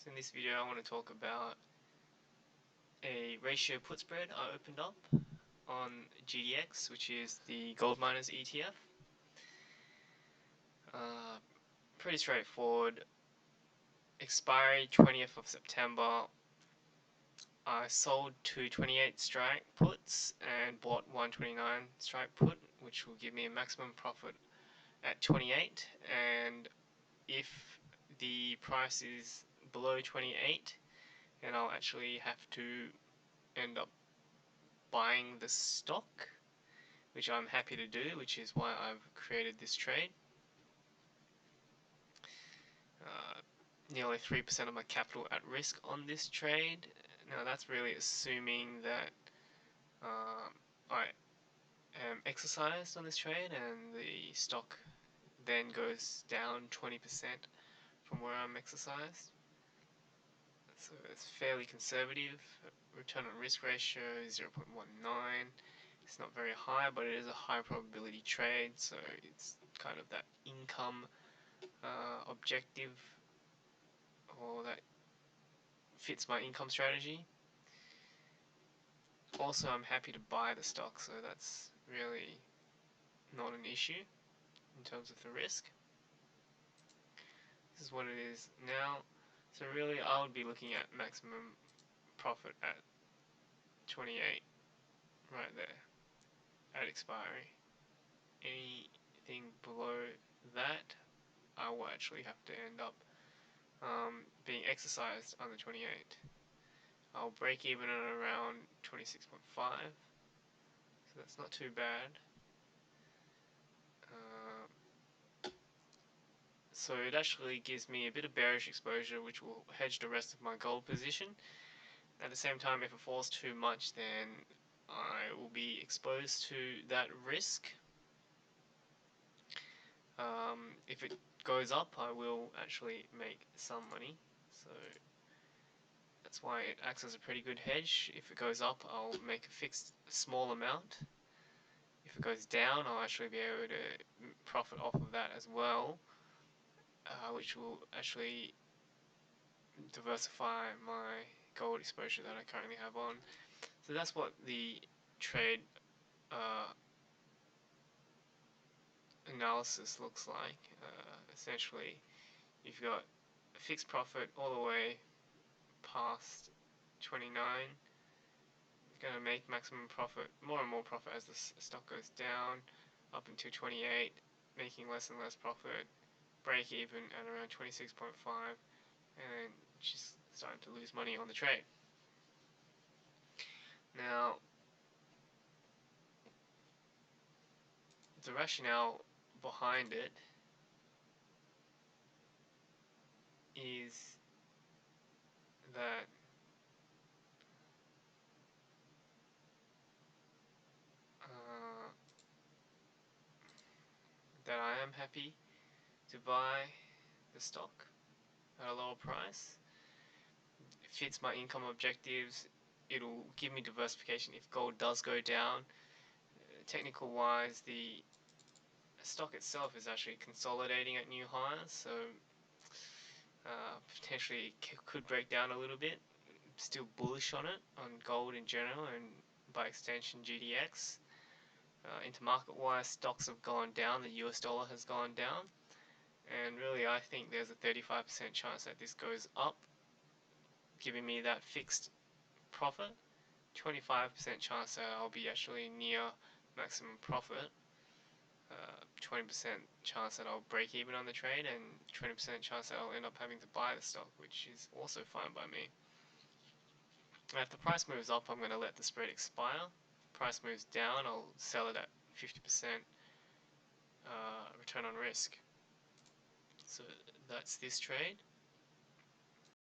So in this video I want to talk about a ratio put spread I opened up on GDX, which is the gold miners ETF. Pretty straightforward. Expiry 20th of September. I sold 228 strike puts and bought 129 strike put, which will give me a maximum profit at 28. And if the price is below 28, then I'll actually have to end up buying the stock, which I'm happy to do, which is why I've created this trade. Nearly 3% of my capital at risk on this trade. Now that's really assuming that I am exercised on this trade and the stock then goes down 20% from where I'm exercised. So it's fairly conservative. Return on risk ratio is 0.19. It's not very high, but it is a high probability trade, so it's kind of that income objective, or that fits my income strategy. Also, I'm happy to buy the stock, so that's really not an issue in terms of the risk. This is what it is now. So really, I would be looking at maximum profit at 28, right there, at expiry. Anything below that, I will actually have to end up being exercised on the 28. I'll break even at around 26.5, so that's not too bad. So it actually gives me a bit of bearish exposure, which will hedge the rest of my gold position. At the same time, if it falls too much, then I will be exposed to that risk. If it goes up, I will actually make some money, so that's why it acts as a pretty good hedge. If it goes up, I'll make a fixed small amount. If it goes down, I'll actually be able to profit off of that as well, which will actually diversify my gold exposure that I currently have on. So that's what the trade analysis looks like. Essentially, you've got a fixed profit all the way past 29. You're going to make maximum profit, more and more profit as the stock goes down, up until 28, making less and less profit, break even at around 26.5, and just starting to lose money on the trade. Now, the rationale behind it is that I am happy to buy the stock at a lower price. It fits my income objectives. It'll give me diversification if gold does go down. Technical wise, the stock itself is actually consolidating at new highs, so potentially could break down a little bit. Still bullish on it, on gold in general, and by extension GDX. Intermarket wise, stocks have gone down, the US dollar has gone down, and really I think there's a 35% chance that this goes up, giving me that fixed profit. 25% chance that I'll be actually near maximum profit. 20% chance that I'll break even on the trade, and 20% chance that I'll end up having to buy the stock, which is also fine by me. And if the price moves up, I'm going to let the spread expire. If the price moves down, I'll sell it at 50% return on risk. So that's this trade.